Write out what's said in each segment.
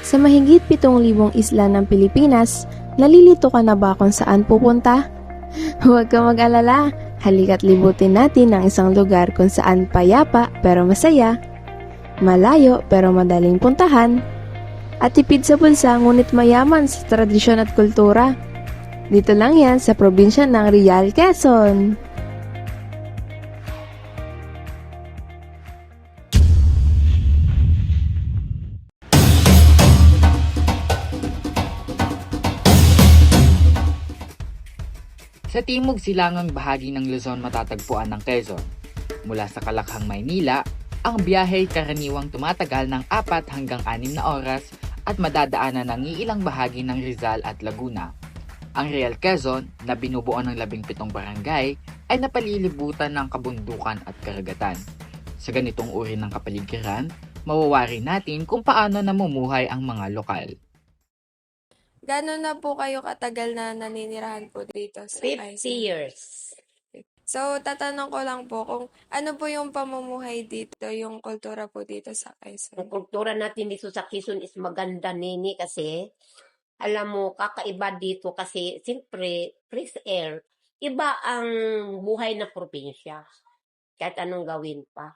Sa mahigit 7,000 isla ng Pilipinas, nalilito ka na ba kung saan pupunta? Huwag ka mag-alala, halika't libutin natin ang isang lugar kung saan payapa pero masaya, malayo pero madaling puntahan, at tipid sa bulsa ngunit mayaman sa tradisyon at kultura. Dito lang yan sa probinsya ng Real, Quezon. Sa timog silangang bahagi ng Luzon matatagpuan ng Quezon. Mula sa Kalakhang, Maynila, ang biyahe karaniwang tumatagal ng 4 hanggang 6 na oras at madadaanan ng iilang bahagi ng Rizal at Laguna. Ang Real Quezon, na binubuo ng 17 barangay, ay napalilibutan ng kabundukan at karagatan. Sa ganitong uri ng kapaligiran, mawawari natin kung paano namumuhay ang mga lokal. Gano'n na po kayo katagal na naninirahan po dito sa 50 Quezon? years. So, tatanong ko lang po kung ano po yung pamumuhay dito, yung kultura po dito sa Ang Quezon. kultura natin dito sa Quezon is maganda, Nini, kasi alam mo, kakaiba dito kasi siyempre, fresh air. Iba ang buhay ng probinsya. Kahit anong gawin pa.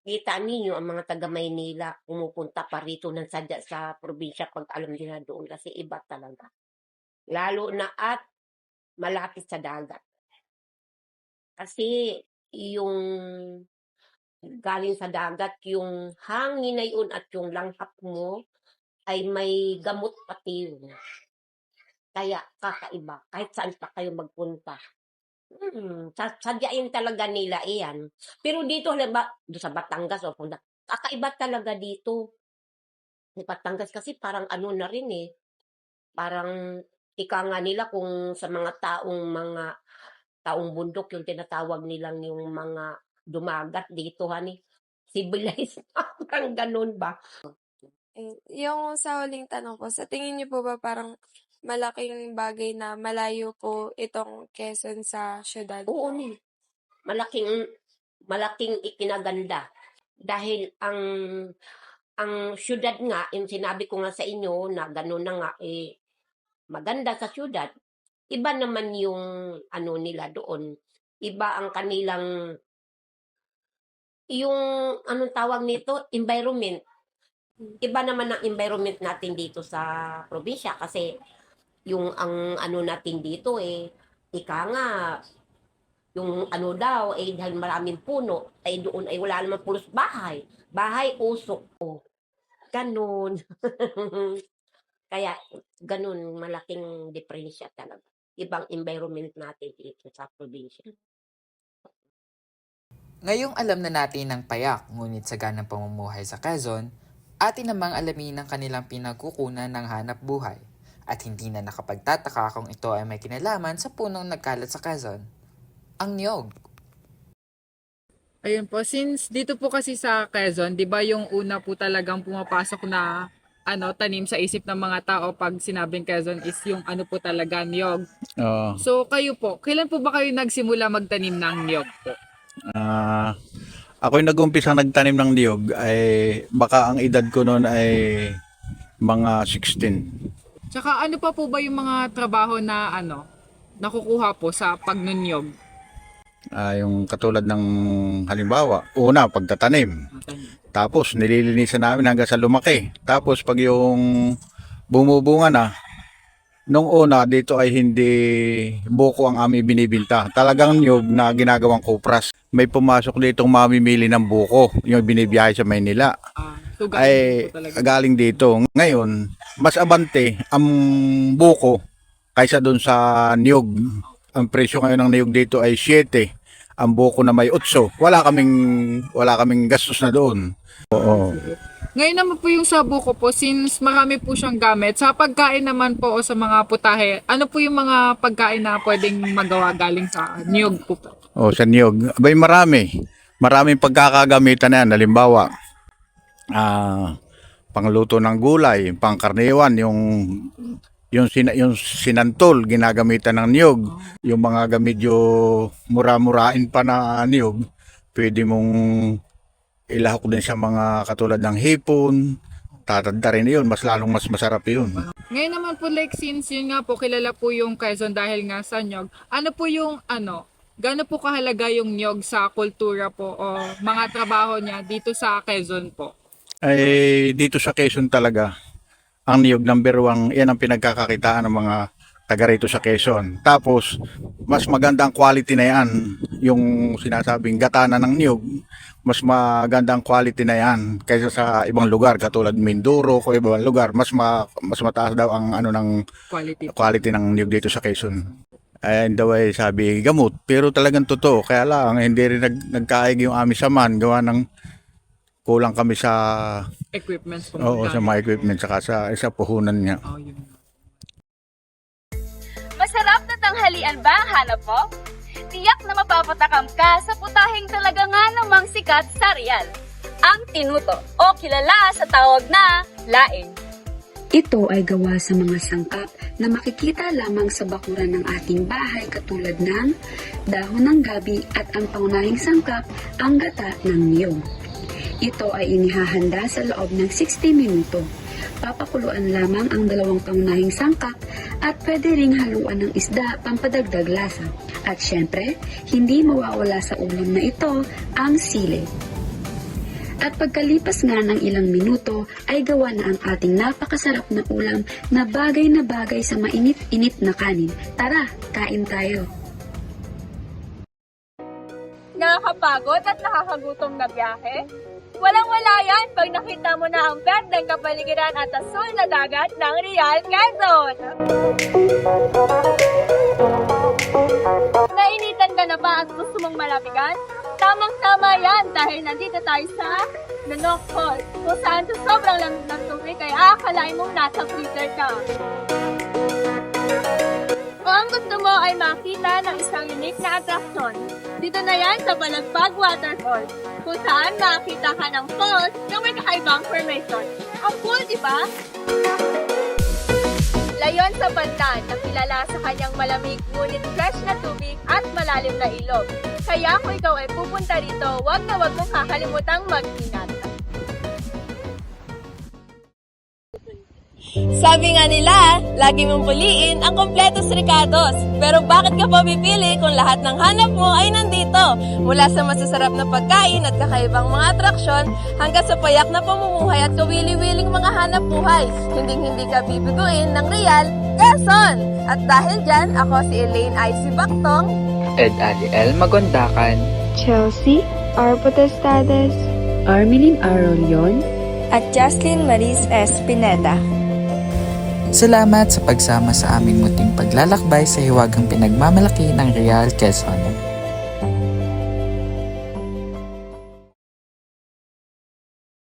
Kita ninyo ang mga taga Maynila pumupunta pa rito ng sadya sa probinsya pag alam nila doon kasi iba talaga. Lalo na at malapit sa dagat. Kasi yung galing sa dagat, yung hangin na yun at yung langhap mo ay may gamot pati yun. Kaya kakaiba. Kahit saan pa kayo magpunta. Sadyain talaga nila iyan. Pero dito, doon sa Batangas, kakaiba talaga dito. Sa Batangas kasi parang ano na rin eh. Parang ika nga nila kung sa mga taong bundok yung tinatawag nilang yung mga dumagat dito, hani. Civilized parang ganun ba? Yung sa huling tanong po, sa tingin niyo po ba parang malaking bagay na malayo po itong Quezon sa syudad? Oo ni. Malaking ikinaganda. Dahil ang syudad nga, yung sinabi ko nga sa inyo na gano'n na nga, maganda sa syudad. Iba naman yung ano nila doon. Iba ang kanilang, yung anong tawag nito, environment. Iba naman ang environment natin dito sa probinsya kasi yung ang ano natin dito ika nga, yung ano daw, dahil maraming puno, ay doon ay wala naman pulos bahay. Bahay, usok. Ganun. Kaya, ganun, malaking diferensya talaga. Ibang environment natin dito sa probinsya. Ngayong alam na natin ng payak ngunit saganang pamumuhay sa Quezon, atin namang alamin ang kanilang pinagkukunan ng hanap buhay at hindi na nakapagtataka kung ito ay may kinalaman sa punong nagkalat sa Quezon, ang niyog. Ayun po, since dito po kasi sa Quezon, 'di ba yung una po talagang pumapasok na tanim sa isip ng mga tao pag sinabing Quezon is yung ano po talaga niyog. Oo. So kayo po, kailan po ba kayo nagsimula magtanim ng niyog po? Ako yung nag-umpisa nagtanim ng niyog ay baka ang edad ko noon ay mga 16. Tsaka ano pa po ba yung mga trabaho na nakukuha po sa pagnuniyog? Yung katulad ng halimbawa, una pagtatanim. Tapos nililinisan namin hanggang sa lumaki. Tapos pag yung bumubunga na, nung una dito ay hindi buko ang aming binibinta. Talagang niyog na ginagawang kupras. May pumasok ditong mamimili ng buko, yung binibiyahe sa Maynila. So Ay po talaga. galing dito. Ngayon, mas abante ang buko kaysa doon sa niyog. Ang presyo ngayon ng niyog dito ay 7. Ang buko na may 8. Wala kaming gastos na doon. Oo. Ngayon naman po yung sa buko po, since marami po siyang gamit, sa pagkain naman po o sa mga putahe, ano po yung mga pagkain na pwedeng magawa galing sa niyog po? O sa niyog. Abay marami. Maraming pagkakagamitan na yan. Halimbawa, pangluto ng gulay, pangkarniwan, yung sinantol, ginagamitan ng niyog. Yung mga medyo mura-murain pa na niyog, pwede mong ilahok din sa mga katulad ng hipon, tatanda rin yun, mas lalong mas masarap yun. Ngayon naman po, like, since yun nga po, kilala po yung Quezon dahil nga sa nyog, ano po yung, gaano po kahalaga yung nyog sa kultura po o mga trabaho niya dito sa Quezon po? Ay, dito sa Quezon talaga, ang niyog number 1, yan ang pinagkakakitaan ng mga taga rito sa Quezon. Tapos, mas magandang quality na yan, yung sinasabing gatana ng niyog, mas magandang quality na yan kaysa sa ibang lugar, katulad Mindoro o ibang lugar, mas mataas daw ang ng quality ng niyog dito sa Quezon. And the way sabi gamot, pero talagang totoo, kaya lang hindi rin nagkaig yung aming saman, gawa ng kulang kami sa Equipments po. sa mga equipment saka sa puhunan niya. Oh, yun. Masarap na tanghalian ba ang hanap mo? Tiyak na mapapatakam ka sa putaheng talaga nga namang sikat sa Real. Ang tinuto o kilala sa tawag na laing. Ito ay gawa sa mga sangkap na makikita lamang sa bakuran ng ating bahay katulad ng dahon ng gabi at ang pangunahing sangkap, ang gata ng niyog. Ito ay inihahanda sa loob ng 60 minuto. Papakuluan lamang ang 2 pangunahing sangkap at pwede ring haluan ng isda pampadagdag lasa. At syempre, hindi mawawala sa ulam na ito ang sili. At pagkalipas nga ng ilang minuto ay gawa na ang ating napakasarap na ulam na bagay sa mainit-init na kanin. Tara, kain tayo! Nakakapagod at nakakagutom na biyahe? Walang-wala yan pag nakita mo na ang berdeng kapaligiran at asul na dagat ng Real Quezon. Nainitan ka na ba at gusto mong malapigan? Tamang-tama yan dahil nandito tayo sa Manok Falls, kung saan sa sobrang lamig ng tubig ay akalain mong nasa freezer ka. O ang gusto mo ay makita ng isang unique na atraksyon. Dito na yan sa Balagbag Waterfall, kung saan makita ka ng falls na may kakaibang formation. Ang cool, di ba? Layon sa Bandan na kilala sa kanyang malamig ngunit fresh na tubig at malalim na ilog. Kaya kung ikaw ay pupunta rito, wag na wag mong kakalimutang mag-ingat. Sabi nga nila, lagi mong puliin ang kompletos Ricardos. Pero bakit ka pa pipili kung lahat ng hanap mo ay nandito? Mula sa masasarap na pagkain at kakaibang mga atraksyon, hanggang sa payak na pamumuhay at kawili-wiling mga hanap buhay. Hindi ka bibiguin ng Real Quezon. At dahil dyan, ako si Elaine Icy Bactong, Ed Aliel Magondakan, Chelsea R. Potestades, Armelin Arolion, at Jocelyn Maris S. Pineda. Salamat sa pagsama sa aming muting paglalakbay sa hiwagang pinagmamalaki ng Real Quezon.